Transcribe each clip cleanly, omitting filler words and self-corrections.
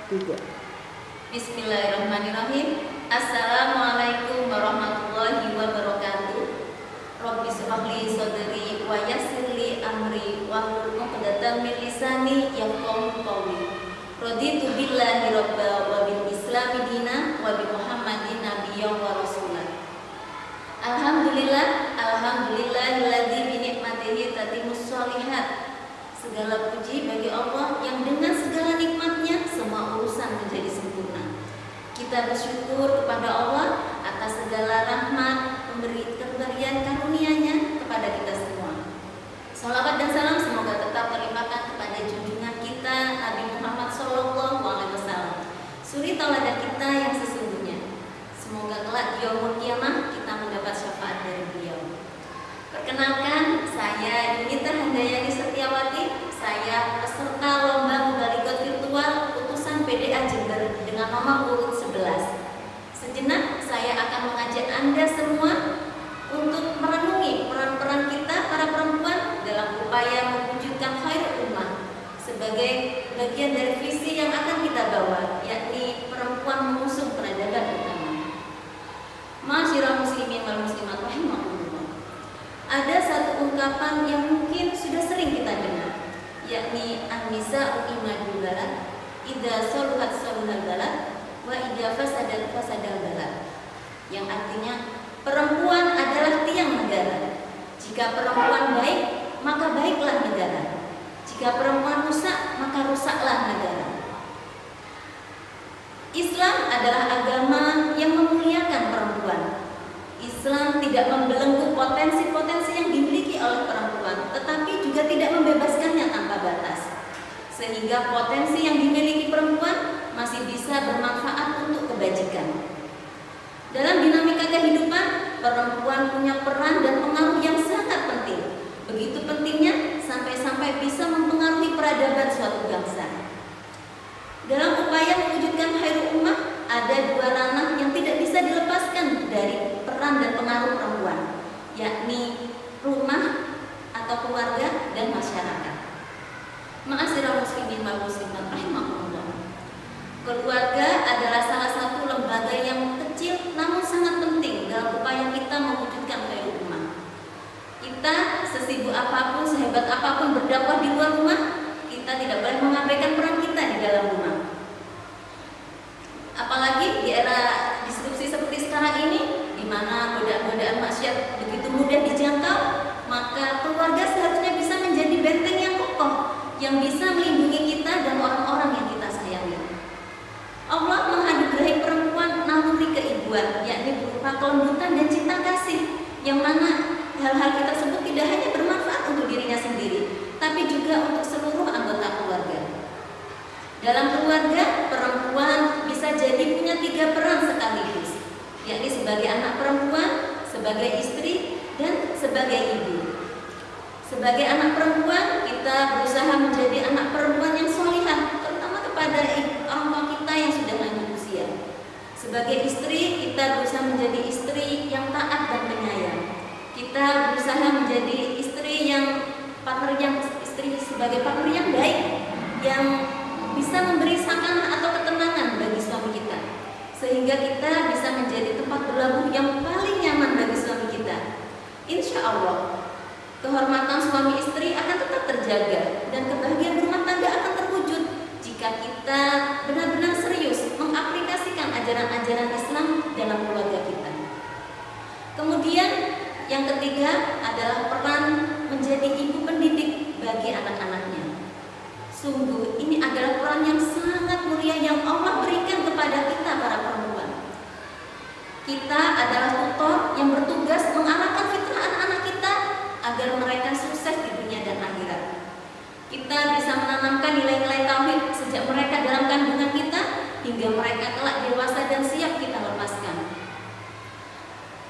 3. Bismillahirrahmanirrahim. Assalamualaikum warahmatullahi wabarakatuh. Rabbi shrah li sadri wa yassir li amri wahlul 'uqdatam min lisani yafqahu qawli. Raditu billahi rabba wa bil islami dina wa bi Muhammadin nabiyyan wa rasulah. Alhamdulillahilladzi bi ni'matihi tatimmus shalihat. Segala puji bagi Allah yang dengan segala nikmatnya semua urusan menjadi sempurna. Kita bersyukur kepada Allah atas segala rahmat, pemberian karunia-Nya kepada kita semua. Salawat dan salam semoga tetap terlimpahkan kepada junjungan kita Nabi Muhammad SAW, suri tauladan kita yang sesungguhnya. Semoga kelak di yaumul qiyamah kita mendapat syafaat dari beliau. Perkenalkan, saya Yunita Handayani Setiawati. Saya peserta lomba mubalighah virtual utusan PDA Jember dengan nomor urut 11. Sejenak saya akan mengajak Anda semua untuk merenungi peran-peran kita para perempuan dalam upaya mewujudkan khairul ummah sebagai bagian dari visi yang akan kita bawa, yakni perempuan mengusung peradaban utama. Ma'asyiral muslimin wal muslimat rahimakumullah. Ada satu ungkapan yang mungkin sudah sering kita dengar, yakni an-nisa'u imadul balad, idza saluhat saluhal balad, wa idza fasadat fasadal balad. Yang artinya perempuan adalah tiang negara. Jika perempuan baik, maka baiklah negara. Jika perempuan rusak, maka rusaklah negara. Islam adalah agama yang memuliakan perempuan. Islam tidak membelenggu potensi-potensi yang dimiliki oleh perempuan, tetapi juga tidak membebaskannya tanpa batas. Sehingga potensi yang dimiliki perempuan masih bisa bermanfaat untuk kebajikan. Dalam dinamika kehidupan, perempuan punya peran dan pengaruh yang sangat penting. Begitu pentingnya sampai-sampai bisa mempengaruhi peradaban suatu bangsa. Dalam upaya mewujudkan khairul ummah, ada dua ranah yang tidak bisa dilepaskan dari peran dan pengaruh perempuan, yakni rumah atau keluarga dan masyarakat. Ma'asyiral muslimin wal muslimat rahimakumullah. Keluarga adalah salah satu lembaga yang kecil namun sangat penting dalam upaya kita mewujudkan khairul ummah. Kita sesibuk apapun, sehebat apapun berdakwah di luar rumah, kita tidak boleh mengabaikan peran kita di dalam rumah. Apalagi di era disrupsi seperti sekarang ini, di mana godaan-godaan maksiat begitu mudah dijangkau, maka keluarga seharusnya bisa menjadi benteng yang kokoh yang bisa melindungi kita dan orang-orang yang kita sayangi. Allah menganugerahi perempuan naluri keibuan, yakni berupa kelembutan dan cinta kasih, yang mana hal-hal kita sebut tidak hanya bermanfaat untuk dirinya sendiri, tapi juga untuk seluruh anggota keluarga. Dalam keluarga, perempuan bisa jadi punya 3 peran sekaligus, yakni sebagai anak perempuan, sebagai istri, dan sebagai ibu. Sebagai anak perempuan, kita berusaha menjadi anak perempuan yang sholihah, terutama kepada orang tua kita yang sudah lanjut usia. Sebagai istri, kita berusaha menjadi istri yang taat dan penyayang. Kita berusaha menjadi istri yang sebagai partner yang baik, yang bisa memberi sakanah atau ketenangan bagi suami kita, sehingga kita bisa menjadi tempat berlabuh yang paling nyaman bagi suami kita. Insya Allah, kehormatan suami istri akan tetap terjaga dan kebahagiaan rumah tangga akan terwujud jika kita benar-benar serius mengaplikasikan ajaran-ajaran Islam dalam keluarga kita. Kemudian yang ketiga adalah peran menjadi ibu pendidik bagi anak-anaknya. Sungguh ini adalah peran yang sangat mulia yang Allah berikan kepada kita para perempuan. Kita adalah tutor yang bertugas mengarahkan fitrah anak-anak kita agar mereka sukses di dunia dan akhirat. Kita bisa menanamkan nilai-nilai tauhid sejak mereka dalam kandungan kita hingga mereka kelak dewasa dan siap kita lepaskan.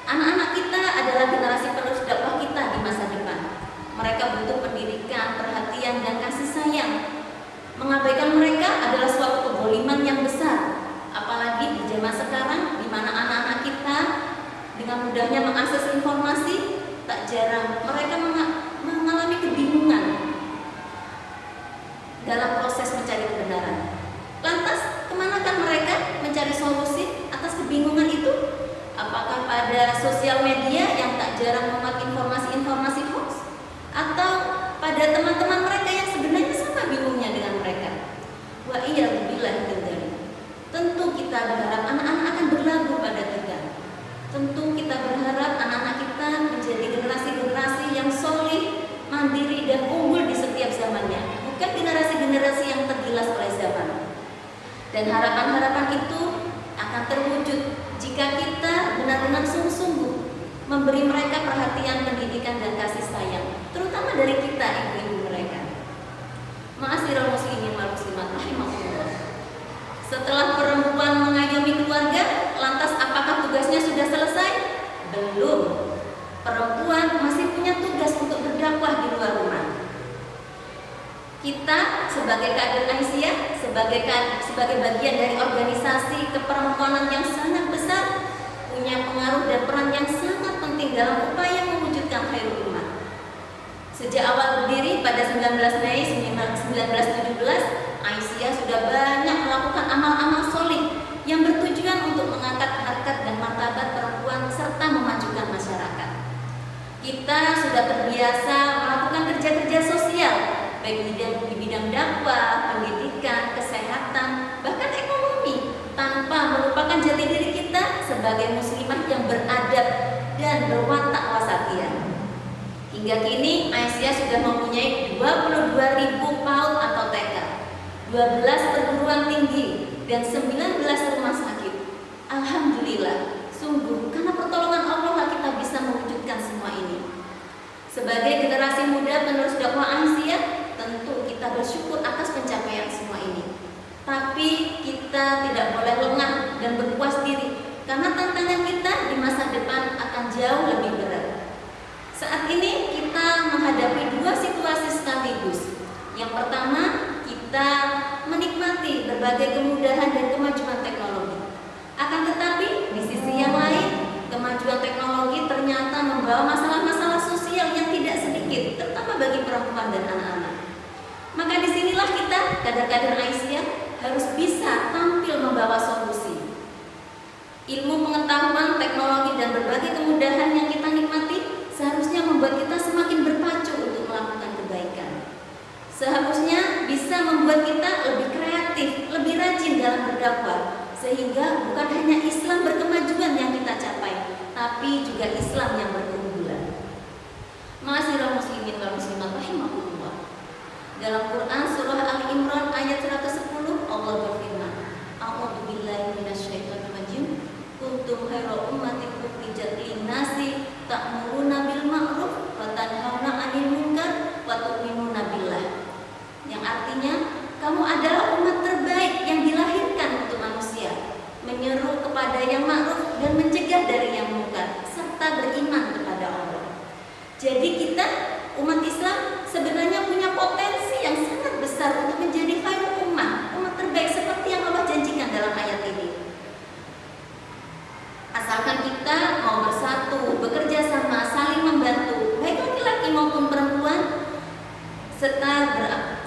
Anak-anak kita adalah generasi penerus dakwah kita di masa depan. Mereka butuh pendidikan, perhatian, dan kasih sayang. Mengabaikan mereka adalah suatu kezaliman yang besar, apalagi di zaman sekarang di mana anak-anak kita dengan mudahnya mengakses informasi, tak jarang mereka mengalami kebingungan dalam proses mencari kebenaran. Lantas, pada sosial media yang tak jarang memuat informasi-informasi hoax, atau pada teman-teman mereka yang sebenarnya sama bingungnya dengan mereka. Wa iyyabillahi min dzalik. Tentu kita berharap anak-anak akan berlabuh pada kita. Tentu kita berharap anak-anak kita menjadi generasi-generasi yang solih, mandiri, dan unggul di setiap zamannya, bukan generasi-generasi yang tergilas oleh zaman. Dan harapan-harapan itu akan terwujud jika kita benar-benar sungguh-sungguh memberi mereka perhatian, pendidikan, dan kasih sayang, terutama dari kita, ibu-ibu mereka. Ma'asyiral muslimin wal muslimat rahimahullah. Setelah perempuan mengayomi keluarga, lantas apakah tugasnya sudah selesai? Belum. Perempuan masih punya tugas untuk berdakwah di luar rumah. Kita sebagai kader Aisyah, sebagai bagian dari organisasi keperempuanan yang sangat besar, punya pengaruh dan peran yang sangat penting dalam upaya mewujudkan khairul ummah. Sejak awal berdiri pada 19 Mei 1917, Aisyah sudah banyak melakukan amal-amal solih yang bertujuan untuk mengangkat harkat dan martabat perempuan serta memajukan masyarakat. Kita sudah terbiasa melakukan kerja-kerja sosial, baik di bidang dakwah, pendidikan, kesehatan, bahkan ekonomi, tanpa melupakan jati diri kita sebagai muslimah yang beradab dan berwatak wasatiyah. Hingga kini Aisyah sudah mempunyai 22.000 PAUD atau TK, 12 perguruan tinggi, dan 19 rumah sakit. Alhamdulillah, sungguh karena pertolongan Allah lah kita bisa mewujudkan semua ini. Sebagai generasi muda penerus dakwah Aisyah, tentu kita bersyukur atas pencapaian semua ini. Tapi kita tidak boleh lengah dan berpuas diri, karena tantangan kita di masa depan akan jauh lebih berat. Saat ini kita menghadapi dua situasi sekaligus. Yang pertama, kita menikmati berbagai kemudahan dan kemajuan teknologi. Akan tetapi, di sisi yang lain, kemajuan teknologi ternyata membawa masalah-masalah sosial yang tidak sedikit, terutama bagi perempuan dan anak-anak. Maka disinilah kita, kader-kader Aisyah, harus bisa tampil membawa solusi. Ilmu pengetahuan, teknologi, dan berbagai kemudahan yang kita nikmati seharusnya membuat kita semakin berpacu untuk melakukan kebaikan. Seharusnya bisa membuat kita lebih kreatif, lebih rajin dalam berdakwah, sehingga bukan hanya Islam berkemajuan yang kita capai, tapi juga Islam yang berkeunggulan. Ma'asyiral muslimin wal muslimat rahimahullah. Dalam Quran surah Al-Imran ayat 110, Allah berfirman, A'udzu billahi minasyaitonir rajim. Kuntum khairu ummatin ukhrijat lin-nasi ta'muruna bil ma'ruf wa tanhauna 'anil munkar wa tu'minuna billah. Yang artinya, kamu adalah umat terbaik yang dilahirkan untuk manusia, menyeru kepada yang ma'ruf dan mencegah dari yang munkar, serta beriman kepada Allah. Jadi kita, umat Islam, sebenarnya punya potensi yang sangat besar untuk menjadi khairul ummah, umat terbaik seperti yang Allah janjikan dalam ayat ini. Asalkan kita mau bersatu, bekerja sama, saling membantu, baik laki-laki maupun perempuan, serta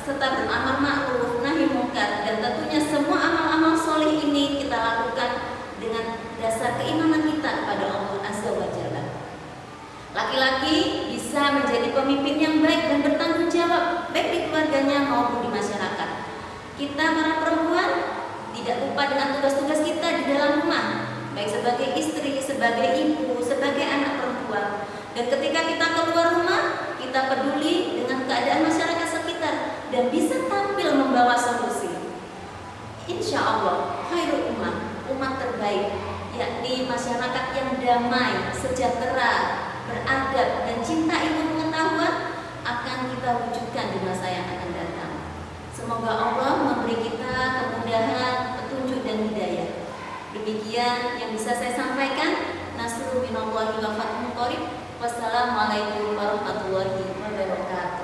beramar ma'ruf nahi munkar, dan tentunya semua amal-amal soleh ini kita lakukan dengan dasar keimanan kita kepada Allah Azza wa Jalla. Laki-laki bisa menjadi pemimpin yang baik dan bertanggung jawab, baik di keluarganya maupun di masyarakat. Kita para perempuan tidak lupa dengan tugas-tugas kita di dalam rumah, baik sebagai istri, sebagai ibu, sebagai anak perempuan. Dan ketika kita keluar rumah, kita peduli dengan keadaan masyarakat sekitar dan bisa tampil membawa solusi. Insya Allah, khairul ummah, umat terbaik, yakni masyarakat yang damai, sejahtera, beradab, dan cinta ilmu pengetahuan akan kita wujudkan di masa yang akan datang. Semoga Allah memberi kita kemudahan, petunjuk, dan hidayah. Demikian yang bisa saya sampaikan. Nasrul minallahi wa fathun qarib. Wassalamualaikum warahmatullahi wabarakatuh.